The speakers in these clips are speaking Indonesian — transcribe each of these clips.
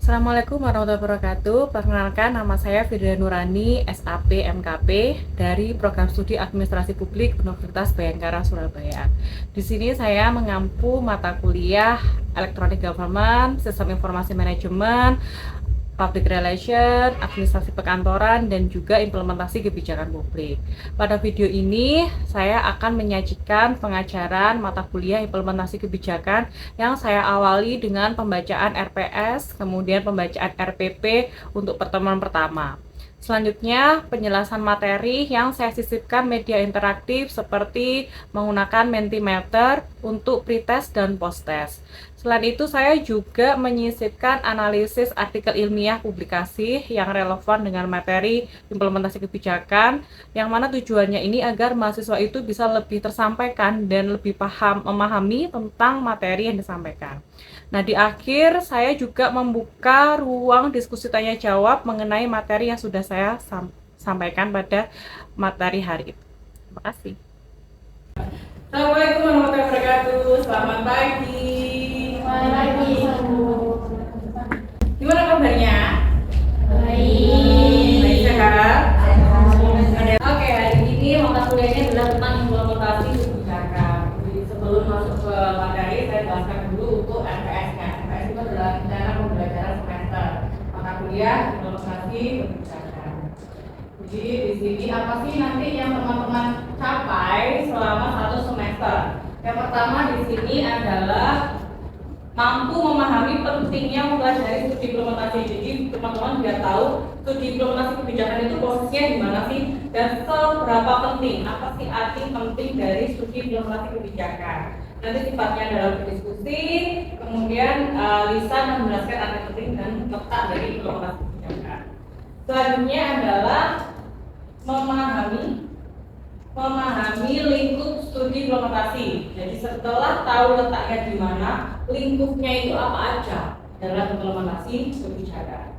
Assalamualaikum warahmatullahi wabarakatuh. Perkenalkan, nama saya Firda Nurani, SAP MKP dari Program Studi Administrasi Publik Universitas Bhayangkara Surabaya. Di sini saya mengampu mata kuliah Electronic Government, Sistem Informasi Manajemen, Public Relation, Administrasi Perkantoran, dan juga Implementasi Kebijakan Publik. Pada video ini, saya akan menyajikan pengajaran mata kuliah Implementasi Kebijakan yang saya awali dengan pembacaan RPS, kemudian pembacaan RPP untuk pertemuan pertama. Selanjutnya, penjelasan materi yang saya sisipkan media interaktif seperti menggunakan Mentimeter untuk pretest dan posttest. Selain itu, saya juga menyisipkan analisis artikel ilmiah publikasi yang relevan dengan materi implementasi kebijakan, yang mana tujuannya ini agar mahasiswa itu bisa lebih tersampaikan dan lebih memahami tentang materi yang disampaikan. Nah, di akhir saya juga membuka ruang diskusi tanya jawab mengenai materi yang sudah saya sampaikan pada materi hari ini. Terima kasih. Assalamualaikum warahmatullahi wabarakatuh. Selamat pagi. Selamat pagi. Gimana kabarnya? Baik. Baik, sehat? Oke, hari ini mata kuliahnya adalah tentang implementasi kebijakan. Jadi sebelum masuk ke materi, saya jelaskan dulu untuk RPS-nya. RPS itu adalah rencana pembelajaran semester. Mata kuliah implementasi kebijakan. Jadi di sini apa sih nanti yang teman-teman capai selama satu semester? Yang pertama di sini adalah mampu memahami pentingnya mempelajari studi implementasi. Jadi teman-teman biar tahu studi implementasi kebijakan itu posisinya di mana sih dan seberapa penting, apa sih arti penting dari studi implementasi kebijakan. Nanti sifatnya dalam berdiskusi, kemudian Lisa menjelaskan arti penting dan letak dari implementasi kebijakan. Selanjutnya adalah memahami lingkup studi implementasi. Jadi setelah tahu letaknya di mana, lingkupnya itu apa aja dalam implementasi kebijakan.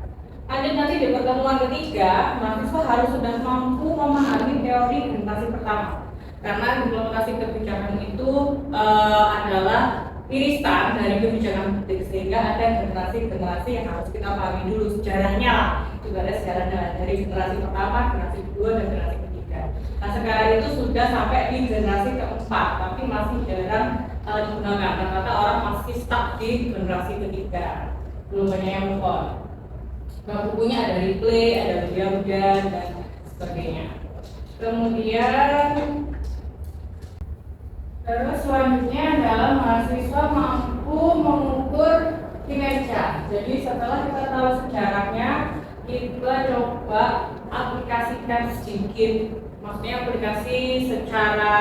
Nanti di pertemuan ketiga, mahasiswa harus sudah mampu memahami teori generasi pertama. Karena implementasi kebijakan itu adalah irisan dari kebijakan publik, sehingga ada generasi-generasi yang harus kita pahami dulu sejarahnya lah. Juga ada sejarahnya dari generasi pertama, generasi kedua, dan generasi ketiga. Nah, sekarang itu sudah sampai di generasi keempat, tapi masih jarang digunakan. Ternyata orang masih stuck di generasi ketiga, belum banyak yang move on. Nah, bukunya ada replay, ada ujian dan sebagainya. Kemudian terus selanjutnya adalah mahasiswa mampu mengukur kinerja. Jadi setelah kita tahu sejarahnya, kita coba aplikasikan sedikit, maksudnya aplikasi secara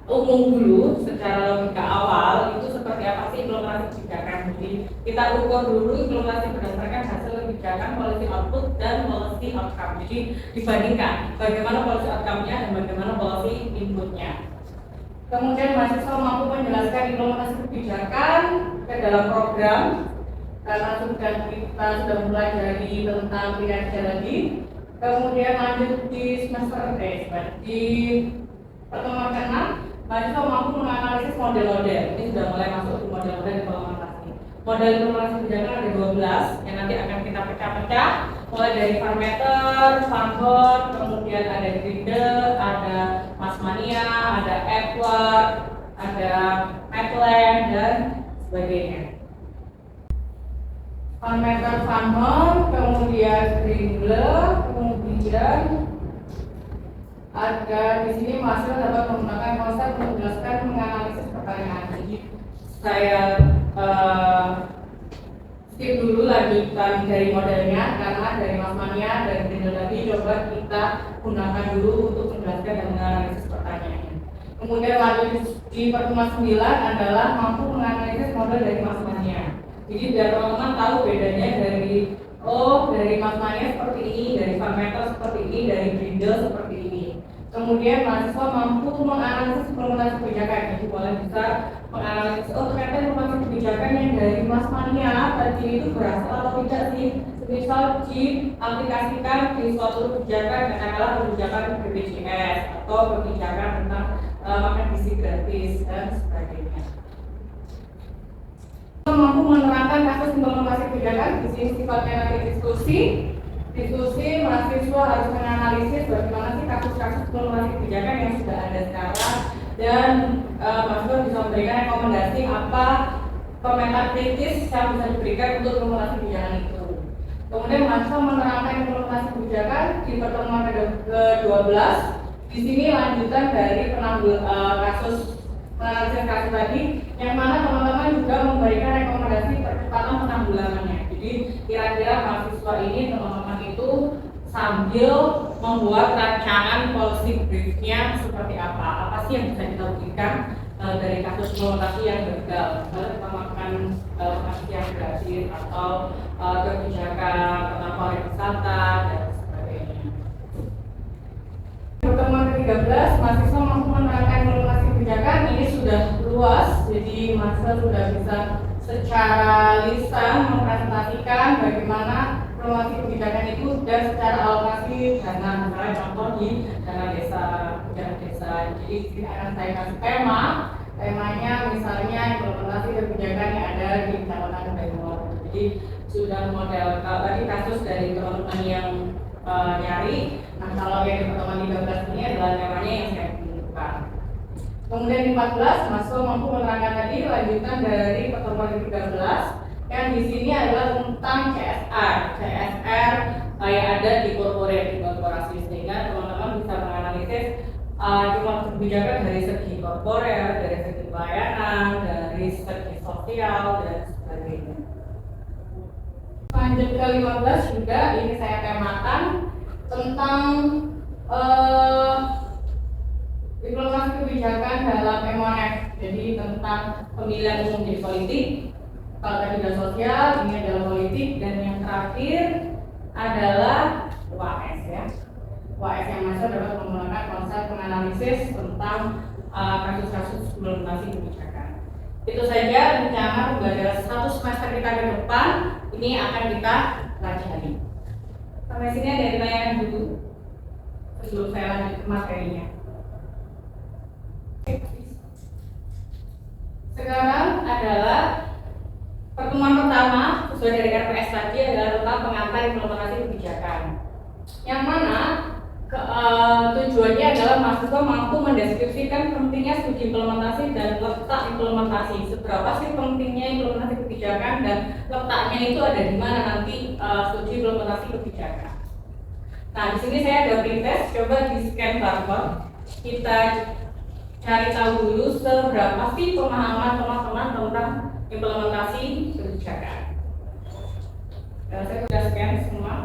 umum dulu, secara logika awal itu seperti apa sih implementasi kebijakan. Jadi kita ukur dulu implementasi berdasarkan hasil kebijakan, policy output dan policy outcome. Jadi dibandingkan bagaimana policy outcome-nya dan bagaimana policy input-nya. Kemudian mahasiswa mampu menjelaskan implementasi kebijakan ke dalam program, karena kita sudah mempelajari tentang kinerja lagi. Kemudian lanjut di semester di pertemuan ke-6, mahasiswa mampu menganalisis model-model. Ini sudah mulai masuk di model-model implementasi. Model implementasi kebijakan ada 12 yang nanti akan kita pecah-pecah, mulai dari parameter, function, kemudian ada Grindel, ada Masmania, ada Edward, ada Maitland dan sebagainya. Parameter function, kemudian Grindel, kemudian ada di sini mahasiswa dapat menggunakan konsep untuk menjelaskan menganalisis pertanyaan. Jadi saya skip dulu lanjutan dari modelnya, karena dari Masmania dan Grindel tadi coba kita gunakan dulu untuk menjelaskan dan menganalisis pertanyaannya. Kemudian lanjut di pertemuan 9 adalah mampu menganalisis model dari Masmania. Jadi biar teman-teman tahu bedanya dari Masmania seperti ini, dari parameter seperti ini, dari Grindel seperti ini. Kemudian mahasiswa mampu menganalisis implementasi kebijakan. Jadi boleh bisa menganalisis ternyata implementasi kebijakan yang dari Masmania tadi itu berhasil atau tidak sih. Misal diaplikasikan di suatu kebijakan, katakanlah kebijakan BPJS atau kebijakan tentang makan gizi gratis dan sebagainya. Mampu menerapkan kasus implementasi kebijakan di sini sifatnya nanti diskusi. Diskusi, mahasiswa harus menganalisis bagaimana sih kasus-kasus implementasi kebijakan yang sudah ada sekarang, dan mahasiswa bisa memberikan rekomendasi apa komentar kritis yang bisa diberikan untuk implementasi kebijakan itu. Kemudian mahasiswa menerangkan implementasi kebijakan di pertemuan ke-12. Di sini lanjutan dari kasus tadi, yang mana teman-teman juga memberikan rekomendasi percepatan penanggulangannya. Jadi kira-kira mahasiswa ini teman-teman itu sambil membuat rancangan policy briefnya seperti apa sih yang bisa kita berikan dari kasus implementasi yang gagal, misalnya makan makan yang gratis atau kebijakan tentang pariwisata dan sebagainya. Pertemuan ke-13, mahasiswa mampu menerangkan implementasi kebijakan. Ini sudah luas, jadi mahasiswa sudah bisa secara lisan mempresentasikan bagaimana implementasi kebijakan itu dan secara alokasi dana, misalnya contoh di dana desa. Jadi akan saya kasih temanya misalnya implementasi kebijakan yang ada di Kecamatan Bengkok. Jadi sudah model tadi kasus dari teman-teman yang nyari. Nah, kalau yang di pertemuan 13 ini adalah temanya yang saya tunjukkan. Kemudian di 14, mahasiswa mampu menerangkan tadi lanjutan dari pertemuan di 13 yang di sini adalah tentang CSR kayak ada di korporasi, sehingga teman-teman bisa menganalisis kebijakan dari segi korporat, dari segi pelayanan, dari segi sosial dan sebagainya. Lanjut ke 15 juga ini saya temakan tentang implementasi kebijakan dalam MONF. Jadi tentang pemilihan umum di politik. Kalau tadi sudah sosial, ini adalah politik, dan yang terakhir adalah UAS ya. UAS yang masuk dapat menggunakan konsep menganalisis tentang kasus-kasus implementasi kebijakan. Itu saja rencana pembelajaran 1 semester kita ke depan. Ini akan kita pelajari. Sampai sini ada yang ditanyakan dulu sebelum saya lanjut ke materinya. Sekarang adalah pertemuan pertama sesuai dari RPS tadi adalah tentang pengantar implementasi kebijakan. Yang mana tujuannya adalah mahasiswa mampu mendeskripsikan pentingnya studi implementasi dan letak implementasi. Seberapa sih pentingnya implementasi kebijakan dan letaknya itu ada di mana nanti studi implementasi kebijakan. Nah, di sini saya ada pretest, coba di scan barcode. Kita cari tahu dulu seberapa sih pemahaman teman-teman tentang implementasi kebijakan. Saya sudah scan semua.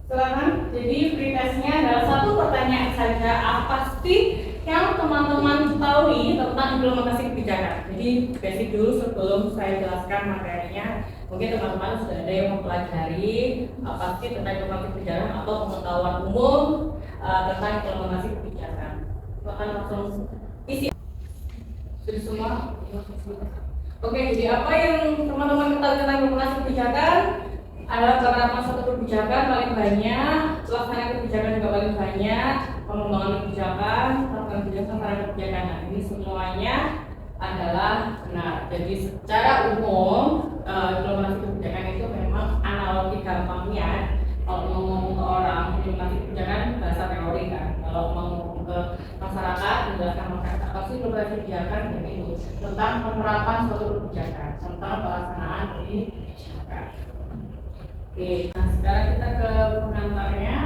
Silakan. Jadi pretestnya adalah 1 pertanyaan saja, apa sih yang teman-teman ketahui tentang implementasi kebijakan. Jadi basic dulu sebelum saya jelaskan materinya. Mungkin teman-teman sudah ada yang mempelajari apa sih tentang implementasi kebijakan atau pengetahuan umum tentang implementasi kebijakan. Silakan langsung isi. Sudah semua? Oke, jadi apa yang teman-teman ketahui tentang implementasi kebijakan? Adalah penerapan suatu kebijakan paling banyak, pelaksanaan kebijakan juga paling banyak, pengembangan kebijakan, pelaksanaan kebijakan, para kebijakan. Nah, ini semuanya adalah benar. Jadi secara umum implementasi kebijakan itu memang analogi gampangnya. Kalau mau ngomong ke orang implementasi kebijakan bahasa teori kan. Kalau mau ngomong ke masyarakat, menjelaskan masyarakat apa sih implementasi kebijakan, jadi itu tentang penerapan suatu kebijakan, tentang pelaksanaan kebijakan. Oke, nah sekarang kita ke pengantarnya.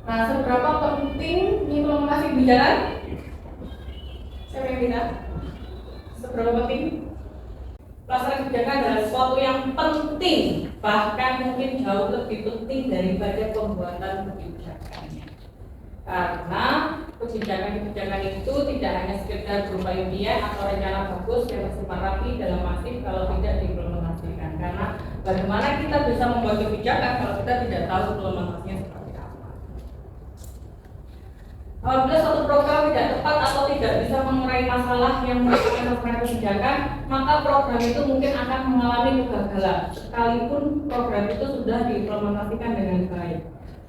Nah, seberapa penting implementasi kebijakan? Siapa yang bisa? Seberapa penting? Pelaksanaan kebijakan adalah sesuatu yang penting, bahkan mungkin jauh lebih penting daripada pembuatan kebijakannya. Karena kebijakan itu tidak hanya sekedar berupa impian atau rencana bagus yang bersifat rapi dalam masif kalau tidak diimplementasikan. Karena bagaimana kita bisa membuat kebijakan kalau kita tidak tahu implementasinya seperti apa. Apabila suatu program tidak tepat atau tidak bisa mengurai masalah yang menyebabkan kebijakan, maka program itu mungkin akan mengalami kegagalan, sekalipun program itu sudah diimplementasikan dengan baik.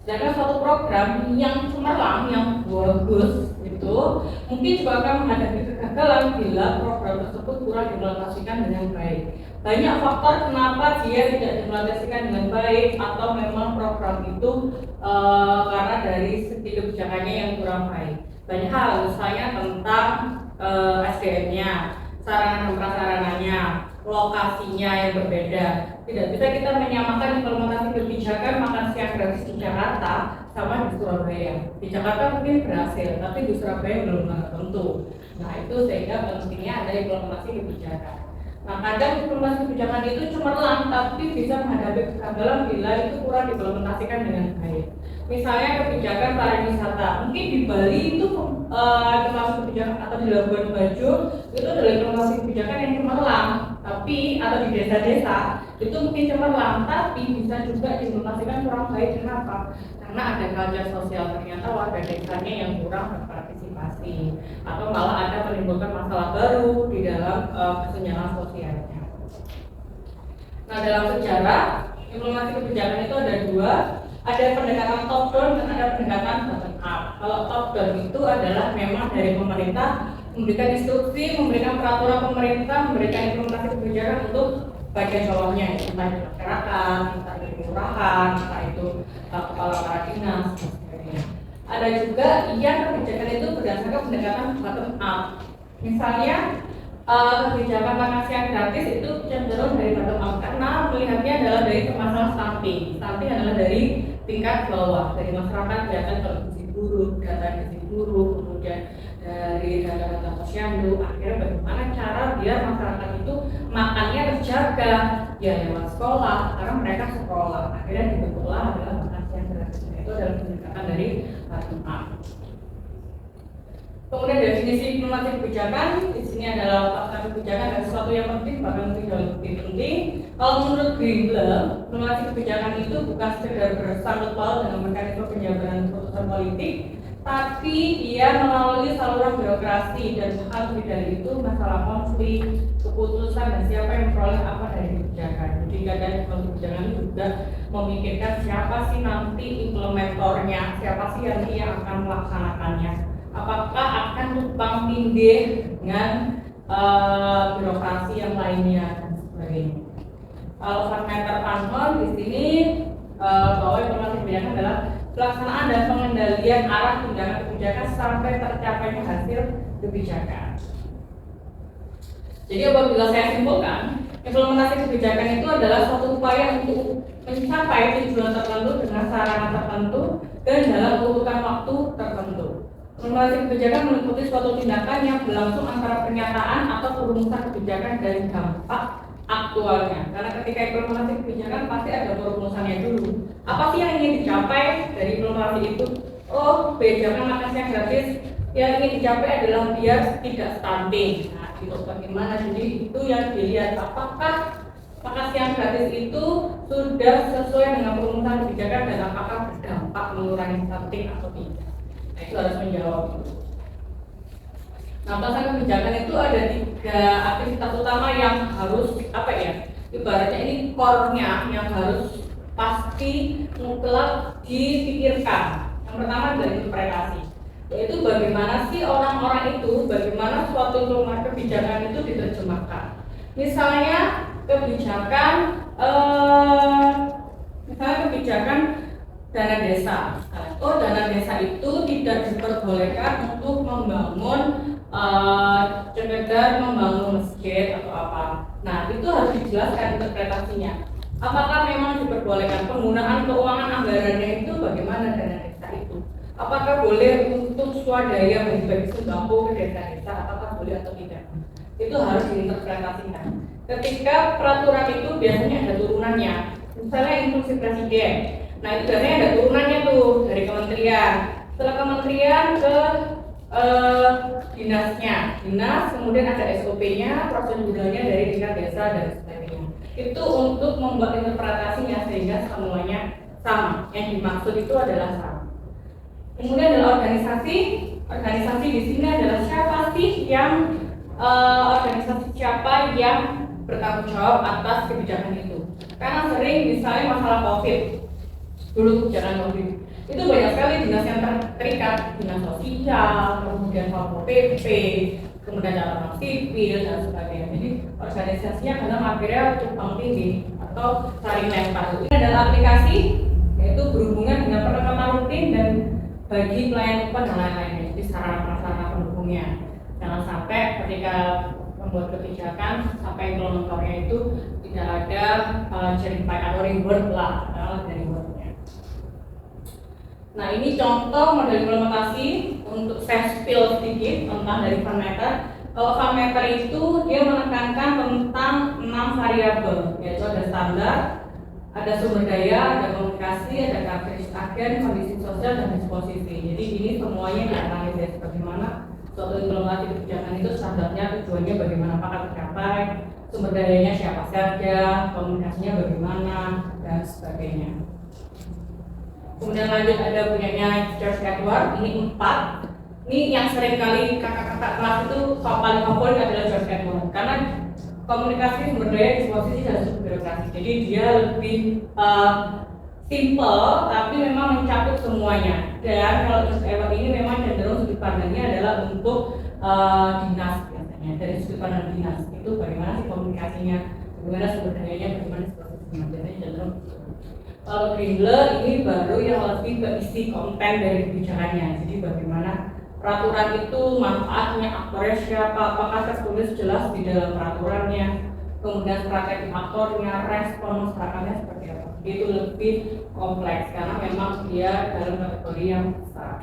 Sedangkan suatu program yang cemerlang, yang bagus itu mungkin juga akan menghadapi kegagalan bila program tersebut kurang diimplementasikan dengan baik. Banyak faktor kenapa dia tidak diimplementasikan dengan baik, atau memang program itu karena dari segi kebijakannya yang kurang baik. Banyak hal, misalnya tentang SDM-nya, sarana dan prasarananya, lokasinya yang berbeda. Tidak bisa kita menyamakan implementasi kebijakan makan siang gratis di Jakarta sama di Surabaya. Di Jakarta mungkin berhasil, tapi di Surabaya belum tentu. Nah, itu sehingga pentingnya ada implementasi kebijakan. Nah, kadang implementasi kebijakan itu cemerlang, tapi bisa menghadapi kegagalan bila itu kurang diimplementasikan dengan baik. Misalnya kebijakan pariwisata, mungkin di Bali itu implementasi kebijakan, atau di Labuan Bajo itu adalah implementasi kebijakan yang cemerlang, tapi atau di desa-desa itu mungkin cemerlang, tapi bisa juga diimplementasikan kurang baik. Kenapa? Karena ada culture sosial, ternyata warga desanya yang kurang berpartisipasi, atau malah ada menimbulkan masalah baru di dalam kesenjangan sosialnya. Nah, dalam sejarah implementasi kebijakan itu ada dua, ada pendekatan top down dan ada pendekatan bottom up. Kalau top down itu adalah memang dari pemerintah memberikan instruksi, memberikan peraturan pemerintah, memberikan implementasi kebijakan untuk bagian bawahnya, entah itu masyarakat, entah itu kelurahan, entah itu kepala para dinas, dan sebagainya. Ada juga yang kebijakan itu berdasarkan pendekatan bottom up. Misalnya kebijakan makan siang gratis itu cenderung dari bottom up karena melihatnya adalah dari permasalahan stunting. Stunting adalah dari tingkat bawah, dari masyarakat kelihatan kalau gizi buruk, data gizi buruk, kemudian dari data-data posyandu. Akhirnya bagaimana cara biar masyarakat itu makannya terjaga, ya lewat sekolah, karena mereka sekolah. Akhirnya dibentuklah adalah makan siang gratis. Itu adalah pendekatan dari bottom up. Kemudian definisi implementasi kebijakan, di sini adalah fakta kebijakan dan sesuatu yang penting, bahkan jauh lebih penting. Kalau menurut Greenblatt, implementasi kebijakan itu bukan sekedar bersangkut paut dengan mekanisme penjabaran keputusan politik, tapi dia melalui saluran birokrasi, dan hal lebih dari itu masalah konflik, keputusan, dan siapa yang memperoleh apa dari kebijakan. Jadi kadang kebijakan itu juga memikirkan siapa sih nanti implementornya, siapa sih yang akan melaksanakannya. Apakah akan tumpang tindih dengan birokrasi yang lainnya dan sebagainya. Kalau Van Meter di sini bahwa implementasi kebijakan adalah pelaksanaan dan pengendalian arah tindakan kebijakan sampai tercapainya hasil kebijakan. Jadi apabila saya simpulkan, implementasi kebijakan itu adalah suatu upaya untuk mencapai tujuan tertentu dengan sarana tertentu dan dalam urutan waktu tertentu. Implementasi kebijakan meliputi suatu tindakan yang berlangsung antara pernyataan atau perumusan kebijakan dan dampak aktualnya. Karena ketika implementasi kebijakan pasti ada perumusannya dulu. Apa sih yang ingin dicapai dari implementasi itu? Oh, kebijakan makan siang gratis yang ingin dicapai adalah biar tidak stunting. Nah, itu bagaimana? Jadi itu yang dilihat, apakah makan siang gratis itu sudah sesuai dengan perumusan kebijakan dan apakah berdampak mengurangi stunting atau tidak. Nah, itu harus menjawab. Nah, pelaksanaan kebijakan itu ada 3 aktivitas utama yang harus ibaratnya ini core-nya yang harus pasti mutlak dipikirkan. Yang pertama adalah interpretasi, yaitu bagaimana sih orang-orang itu, bagaimana suatu kebijakan itu diterjemahkan. Misalnya kebijakan dana desa. Oh, dana desa itu tidak diperbolehkan untuk membangun sekedar membangun masjid atau apa. Nah, itu harus dijelaskan interpretasinya. Apakah memang diperbolehkan penggunaan keuangan anggarannya itu bagaimana dana desa itu? Apakah boleh untuk swadaya bagi-bagi sembako ke desa-desa? Apakah boleh atau tidak? Itu harus diinterpretasikan. Ketika peraturan itu biasanya ada turunannya. Misalnya instruksi presiden. Nah, itu biasanya ada turunannya tuh dari kementerian. Setelah kementerian ke dinasnya, dinas, kemudian ada SOP-nya, prosedurnya dari tingkat desa dan sebagainya. Itu untuk membuat interpretasinya sehingga semuanya sama. Yang dimaksud itu adalah sama. Kemudian adalah organisasi. Organisasi di sini adalah siapa yang bertanggung jawab atas kebijakan itu. Karena sering misalnya masalah COVID, dulu kebijakan COVID. itu banyak sekali dinas yang terikat, dinas sosial, kemudian Satpol PP, kemudian catatan sipil dan sebagainya. Jadi organisasinya karena material tumpang tindih atau saling lempar. Ini adalah aplikasi yaitu berhubungan dengan perlengkapan rutin dan bagi pelayan upah dan lain-lainnya. Jadi sarana prasarana pendukungnya. Jangan sampai ketika membuat kebijakan sampai implementornya itu tidak ada cerita atau reward lah dari rewardnya. Nah ini contoh model implementasi untuk saya spill sedikit tentang dari FunMeter. Kalau FunMeter itu dia menekankan tentang 6 variabel, yaitu ada standar, ada sumber daya, ada komunikasi, ada karakteristik agen, kondisi sosial dan disposisi. Jadi ini semuanya dianalisis bagaimana suatu implementasi kebijakan itu standarnya, tujuannya bagaimana akan tercapai, sumber dayanya siapa saja, komunikasinya bagaimana dan sebagainya. Kemudian lanjut ada punyanya George Edward, ini 4. Ini yang sering kali kakak-kakak kelas itu paling favorit adalah George Edward karena komunikasi, sumber daya, disposisi dan birokrasi. Jadi dia lebih simple tapi memang mencakup semuanya. Dan kalau George Edward ini memang cenderung sudut pandangnya adalah untuk dinas biasanya. Dari sudut pandang dinas itu bagaimana sih komunikasinya, bagaimana sumber dayanya, bagaimana disposisinya. Biasanya cenderung. Kalau Greenler ini baru yang lebih ke isi konten dari kebijakannya. Jadi bagaimana peraturan itu manfaatnya, aktornya siapa, apakah tertulis jelas di dalam peraturannya, kemudian strategi aktornya, respon masyarakatnya seperti apa. Itu lebih kompleks karena memang dia dalam kategori yang besar.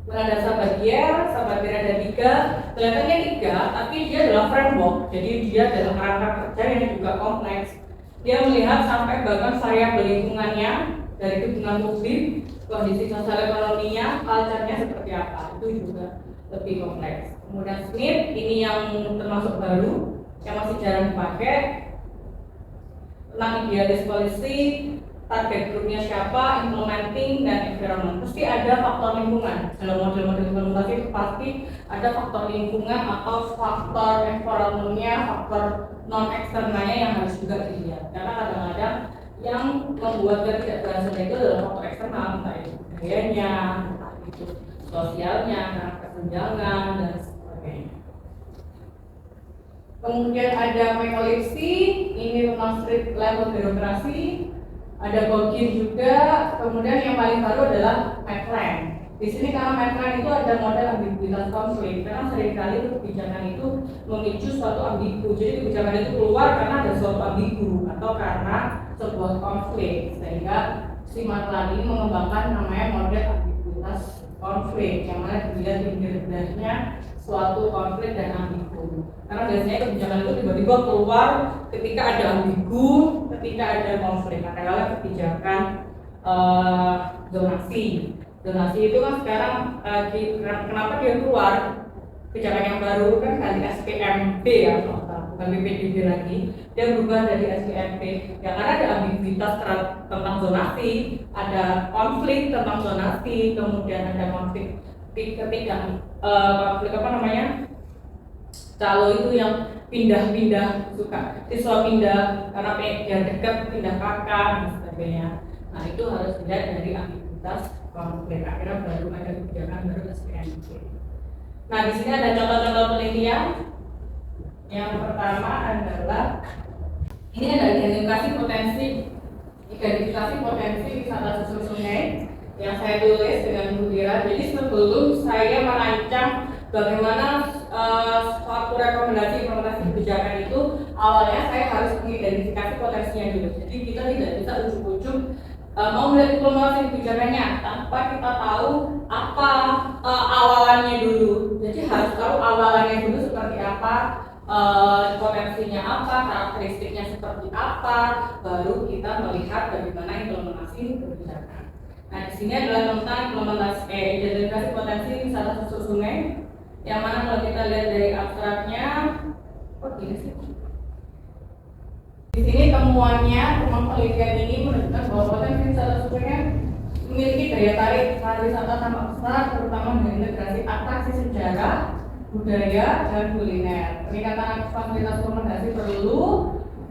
Ada sahabat biar ada 3, kelihatannya 3, tapi dia adalah framework. Jadi dia dalam kerangka kerja yang juga kompleks. Dia melihat sampai bahkan variabel lingkungannya dari hubungan publik, kondisi sosial ekonominya, culture-nya seperti apa, itu juga lebih kompleks. Kemudian Smith ini yang termasuk baru, yang masih jarang dipakai, tentang idealis policy, target grupnya siapa, implementing dan environment. Pasti ada faktor lingkungan dalam model-model implementasi itu pasti ada faktor lingkungan atau faktor environmentnya, faktor non eksternalnya yang harus juga dilihat. Karena kadang-kadang yang membuat kita tidak berhasil itu adalah faktor eksternal, entah itu budayanya, entah itu sosialnya, kesenjangan dan sebagainya. Kemudian ada Michelipsi, ini tentang street level birokrasi, ada Gogin juga. Kemudian yang paling baru adalah Medline. Di sini karena Medline itu ada model ambiguitas konflik, karena seringkali kebijakan itu memicu suatu ambigu. Jadi kebijakan itu keluar karena ada suatu ambigu atau karena sebuah konflik, sehingga si Medline ini mengembangkan namanya model ambiguitas konflik, yang mana dilihat indikasinya suatu konflik dan ambigu. Karena biasanya kebijakan itu tiba-tiba keluar ketika ada ambigu, ketika ada konflik. Katakanlah kebijakan zonasi. Zonasi itu kan sekarang kenapa dia keluar kebijakan yang baru kan ganti SPMB ya, bukan BPDB lagi. Dia berubah dari SPMB. Ya karena ada ambiguitas tentang zonasi, ada konflik tentang zonasi, kemudian ada konflik ketika konflik apa namanya? Calo itu yang pindah-pindah, suka siswa pindah karena dia dekat, pindah kakak dan sebagainya. Nah itu harus dilihat dari ambiguitas konflik. Akhirnya baru ada kebijakan baru SPMB. Nah di sini ada contoh-contoh penelitian. Yang pertama adalah ini ada identifikasi potensi wisata susur sungai yang saya tulis dengan Bu Dira. Jadi sebelum saya merancang bagaimana suatu rekomendasi implementasi kebijakan itu, awalnya saya harus mengidentifikasi potensinya dulu. Jadi kita tidak bisa ujuk-ujuk mau melihat implementasi kebijakannya tanpa kita tahu apa awalannya dulu. Jadi harus tahu awalannya dulu seperti apa, potensinya apa, karakteristiknya seperti apa, baru kita melihat bagaimana implementasi kebijakan. Nah di sini adalah tentang implementasi identifikasi potensi wisata susur sungai. Yang mana kalau kita lihat dari abstraknya, gini sih. Di sini temuan penelitian ini menunjukkan bahwa potensi wisata susur sungai memiliki daya tarik pariwisata sangat besar, terutama dengan integrasi atraksi sejarah, budaya, dan kuliner. Peningkatan fasilitas akomodasi perlu,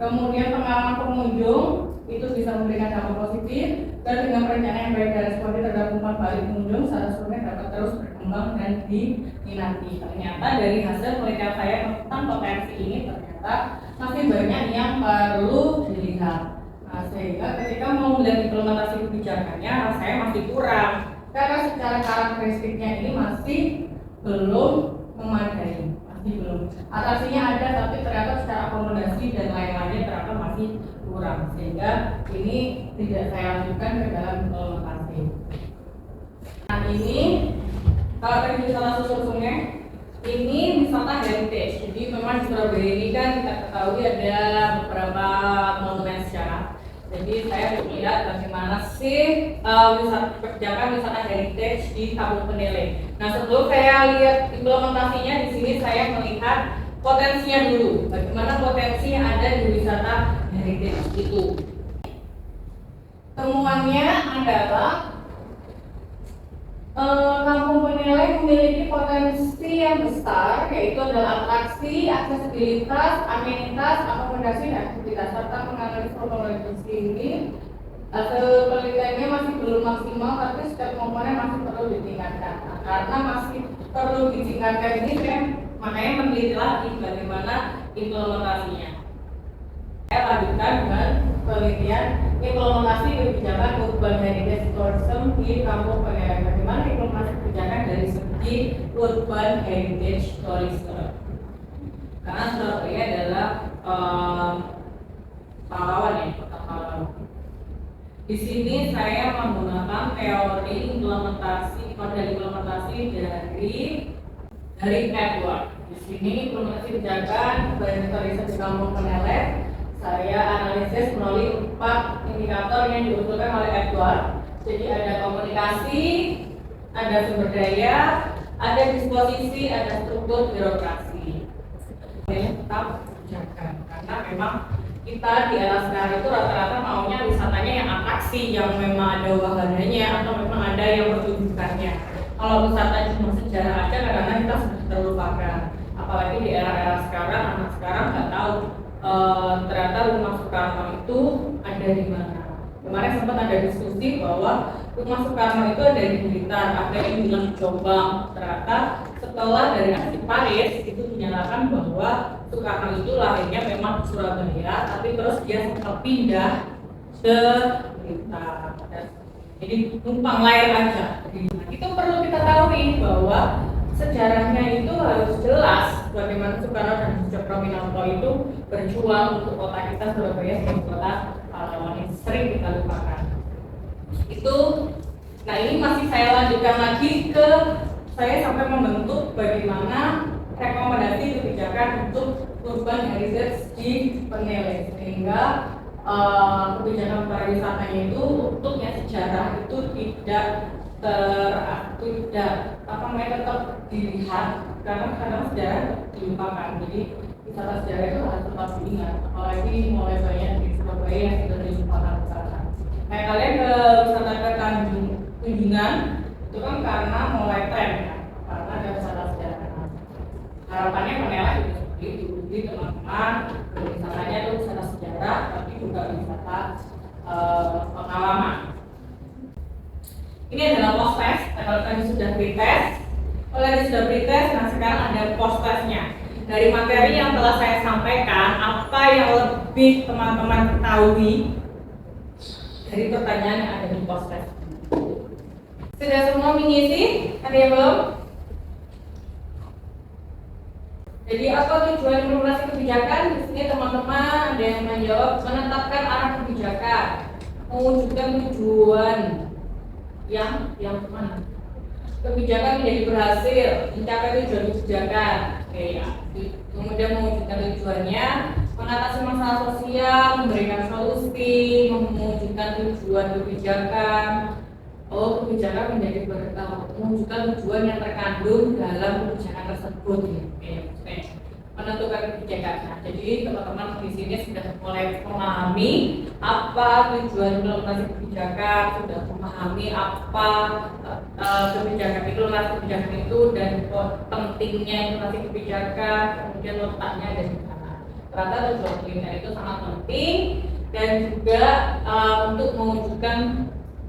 kemudian pengalaman pengunjung itu bisa memberikan dampak positif, Dan dengan perencanaan yang baik dan responsif terhadap umpan balik pengunjung, secara seluruhnya dapat terus berkembang dan diminati. Ternyata dari hasil penelitian saya tentang potensi ini ternyata masih banyak yang perlu dilihat. Nah, sehingga ketika mau melihat implementasi kebijakannya, saya masih kurang karena secara karakteristiknya ini masih belum memadai, masih belum. Atraksinya ada, tapi ternyata secara akomodasi dan lain-lainnya ternyata masih kurang, sehingga ini tidak saya lanjutkan ke dalam implementasi. Nah, ini kalau tadi wisata susur sungai, ini wisata heritage. Jadi memang di Surabaya ini kan kita ketahui ada beberapa monumen sejarah. Jadi saya melihat bagaimana sih kebijakan wisata heritage di Kampung Peneleh. Nah, sebelum saya lihat implementasinya, di sini saya melihat potensinya dulu. Bagaimana potensi yang ada di wisata heritage itu? Temuannya adalah Kampung Peneleh memiliki potensi yang besar, yaitu adalah atraksi, aksesibilitas, amenitas, akomodasi, dan aktivitas, serta menganalisis kronologis ini. Hasil penelitiannya masih belum maksimal, tapi setiap komponen masih perlu ditingkatkan. Nah, karena masih perlu ditingkatkan ini, makanya meneliti lagi bagaimana implementasinya. Saya lanjutkan dengan penelitian implementasi kebijakan urban heritage tourism di Kampung Peneleh. Bagaimana implementasi kebijakan dari segi urban heritage tourism? Karena Surabaya adalah pahlawan ya, kota pahlawan. Di sini saya menggunakan teori implementasi, model implementasi dari Edward. Di sini implementasi kebijakan urban tourism di Kampung Peneleh. Saya analisis melalui 4 indikator yang diusulkan oleh Edward. Jadi ada komunikasi, ada sumber daya, ada disposisi, ada struktur birokrasi. Ini tetap kebijakan karena memang kita di era sekarang itu rata-rata maunya wisatanya yang atraksi, yang memang ada wahananya atau memang ada yang pertunjukannya. Kalau wisata cuma sejarah aja, kadang-kadang kita sudah terlupakan. Apalagi di era-era sekarang, anak sekarang nggak tahu ternyata rumah Soekarno itu ada di mana. Kemarin sempat ada diskusi bahwa rumah Soekarno itu ada di Blitar, ada yang bilang di Jombang. Ternyata setelah dari aksi Paris itu menyatakan bahwa Soekarno itu lahirnya memang di Surabaya, tapi terus dia sempat pindah ke Blitar. Jadi numpang layar aja. Nah, itu perlu kita tahu bahwa sejarahnya itu harus jelas bagaimana Soekarno dan Cokroaminoto itu berjuang untuk kota kita Surabaya sebagai kota pahlawan yang sering kita lupakan. Itu, nah ini masih saya lanjutkan lagi ke saya sampai membentuk bagaimana rekomendasi kebijakan untuk urban heritage di Peneleh, sehingga kebijakan pariwisatanya itu untuk yang sejarah itu tidak tetap dilihat karena kadang sejarah dilupakan. Jadi wisata sejarah itu harus tetap diingat, apalagi mulai banyak di Surabaya yang sudah dilupakan wisata. Kayak kalian ke wisata ke Tunjungan itu kan karena mulai tren ya, karena ada wisata sejarah. Harapannya Peneleh juga seperti itu, jadi teman-teman wisatanya itu wisata sejarah, tapi juga wisata pengalaman. Ini adalah post test. Kalau tadi sudah pretest, nah sekarang ada post testnya. Dari materi yang telah saya sampaikan, apa yang lebih teman-teman ketahui dari pertanyaan yang ada di post test? Sudah semua mengisi? Ada yang belum? Jadi apa tujuan implementasi kebijakan? Di sini teman-teman ada yang menjawab menetapkan arah kebijakan, mewujudkan tujuan yang mana? Kebijakan menjadi berhasil, mencapai tujuan kebijakan. Oke ya. Kemudian mewujudkan tujuannya, mengatasi masalah sosial, memberikan solusi, mewujudkan tujuan kebijakan. Kebijakan menjadi mewujudkan tujuan yang terkandung dalam kebijakan tersebut. Oke. Menentukan kebijakannya. Jadi teman-teman di sini sudah mulai memahami apa tujuan implementasi kebijakan, sudah memahami apa kebijakan itu dan pentingnya implementasi kebijakan, kemudian letaknya ada di mana. Ternyata tujuan kebijakan itu sangat penting dan juga untuk mewujudkan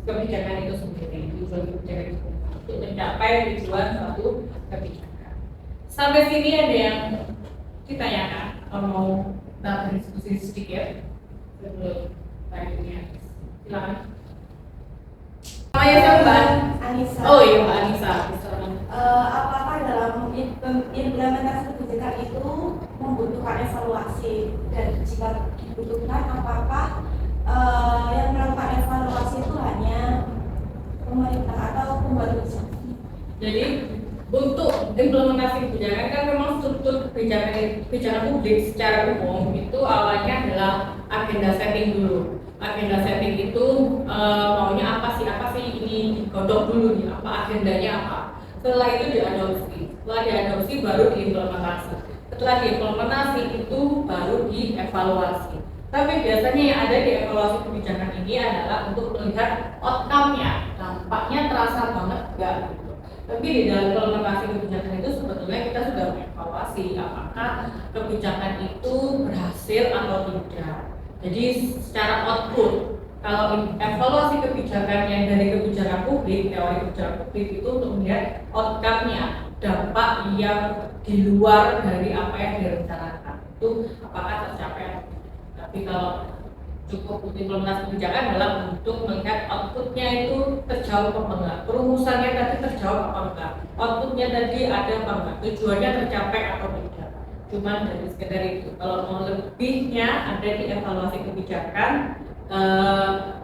kebijakan itu sendiri, tujuan kebijakan itu untuk mencapai tujuan suatu kebijakan. Sampai sini ada yang ditanyakan atau mau kita berdiskusi sedikit sebelum selanjutnya? Silakan. Namanya siapa? Anissa. Oh iya, Mbak Anissa. Apakah dalam implementasi kebijakan itu membutuhkan evaluasi, dan jika dibutuhkan apakah yang melakukan evaluasi itu hanya pemerintah atau pembuat kebijakan? Jadi untuk implementasi kebijakan kan memang struktur kebijakan publik secara umum itu awalnya adalah agenda setting dulu. Agenda setting itu maunya apa sih ini digodok dulu nih, apa agendanya apa. Setelah itu diadopsi. Setelah diadopsi baru diimplementasi. Setelah diimplementasi itu baru dievaluasi. Tapi biasanya yang ada di evaluasi kebijakan ini adalah untuk melihat outcome-nya, dampaknya terasa banget enggak gitu. Tapi di dalam implementasi kebijakan itu sebetulnya kita sudah mengevaluasi apakah kebijakan itu berhasil atau tidak. Jadi secara output, kalau evaluasi kebijakannya dari kebijakan publik, teori kebijakan publik itu untuk melihat outcome-nya, dampak yang di luar dari apa yang direncanakan itu apakah tercapai atau tidak. Tapi kalau cukup untuk implementasi kebijakan adalah untuk melihat outputnya itu terjawab apa enggak, perumusannya tadi terjawab apa enggak, outputnya tadi ada apa enggak, tujuannya tercapai atau tidak. Cuman dari sekedar itu. Kalau mau lebihnya ada di evaluasi kebijakan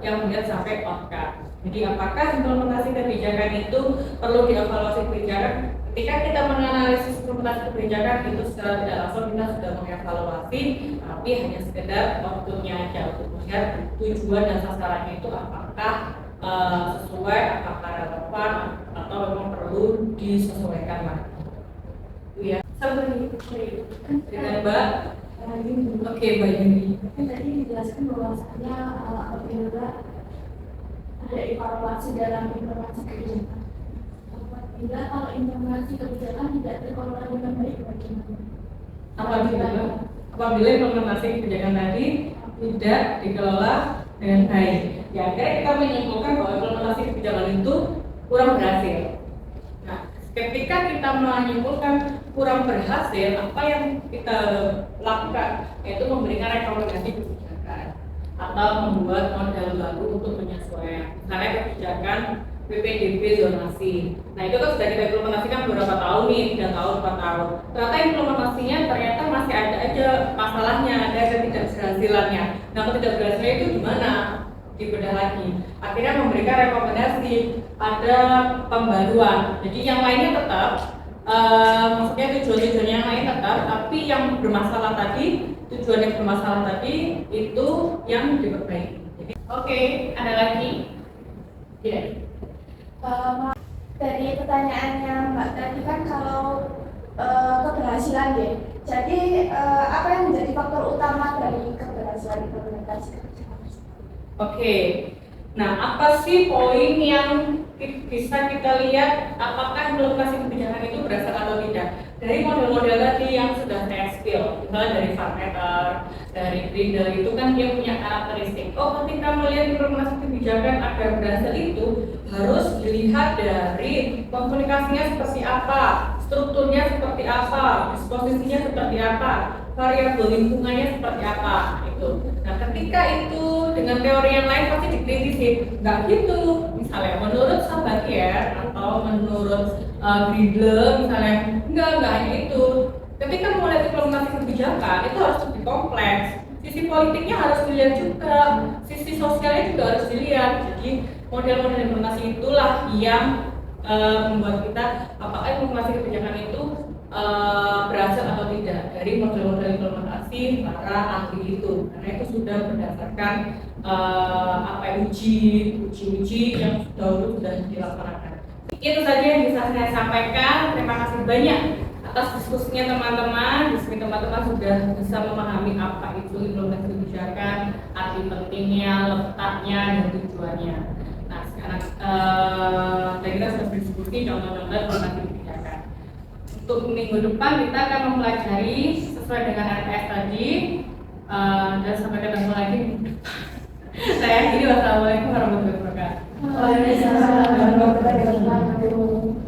yang melihat sampai outcome. Jadi apakah implementasi kebijakan itu perlu dievaluasi kebijakan? Ketika kita menganalisis implementasi kebijakan itu secara tidak langsung kita sudah mengevaluasi, tapi hanya sekedar waktunya aja untuk melihat tujuan dan sasarannya itu apakah sesuai, apakah relevan, atau memang perlu disesuaikan lagi. Ya, sampai dengan Mbak. Oke, Mbak Yuni. Tadi dijelaskan bahwasanya apabila ada evaluasi dalam implementasi kebijakan, apabila kalau implementasi kebijakan tidak terkelola dengan baik, bagaimana? Apabila implementasi kebijakan tadi tidak dikelola dengan baik, ya akhirnya kita menyimpulkan bahwa implementasi kebijakan itu kurang berhasil. Nah, ketika kita menyimpulkan kurang berhasil, apa yang kita lakukan yaitu memberikan rekomendasi kebijakan atau membuat model baru untuk penyesuaian. Misalnya kebijakan PPDB zonasi. Nah itu kan sudah kita implementasikan beberapa tahun nih, 3 tahun, 4 tahun. Ternyata implementasinya ternyata masih ada aja masalahnya, ada ketidakberhasilannya. Nah ketidakberhasilannya itu gimana? Dibedah lagi. Akhirnya memberikan rekomendasi ada pembaruan. Jadi yang lainnya tetap, maksudnya tujuan-tujuan yang lain tetap, tapi yang bermasalah tadi, tujuan yang bermasalah tadi itu yang diperbaiki. Jadi, oke, ada lagi? Ya. Dari pertanyaannya Mbak tadi kan kalau keberhasilan ya, jadi apa yang menjadi faktor utama dari keberhasilan implementasi kebijakan? Oke, nah apa sih poin yang bisa kita lihat apakah implementasi kebijakan itu berhasil atau tidak? Dari model-model tadi yang sudah saya spill, misalnya dari Farmeter, dari Grindel itu kan dia punya karakteristik. Oh, ketika melihat implementasi kebijakan agar berhasil itu harus dilihat dari komunikasinya seperti apa, strukturnya seperti apa, disposisinya seperti apa, variabel lingkungannya seperti apa itu. Nah, ketika itu dengan teori yang lain pasti dikritisi, nggak gitu. Misalnya menurut Sabatier atau menurut Grindel misalnya, enggak hanya itu. Ketika mulai implementasi kebijakan itu harus lebih kompleks. Sisi politiknya harus dilihat juga, sisi sosialnya juga harus dilihat. Jadi model-model implementasi itulah yang membuat kita apakah implementasi kebijakan itu berhasil atau tidak dari model-model implementasi para ahli itu, karena itu sudah berdasarkan uji yang dahulu sudah dilaksanakan. Itu saja yang bisa saya sampaikan. Terima kasih banyak atas diskusinya teman-teman. Di sini teman-teman sudah bisa memahami apa itu implementasi kebijakan, arti pentingnya, letaknya, dan tujuannya. Nah sekarang saya kira sudah berdiskusi contoh-contoh implementasi kebijakan. Untuk minggu depan kita akan mempelajari sesuai dengan RTS tadi, dan sampai ketemu lagi minggu depan. Saya akhiri, wassalamualaikum warahmatullahi wabarakatuh. Waalaikumsalam warahmatullahi wabarakatuh.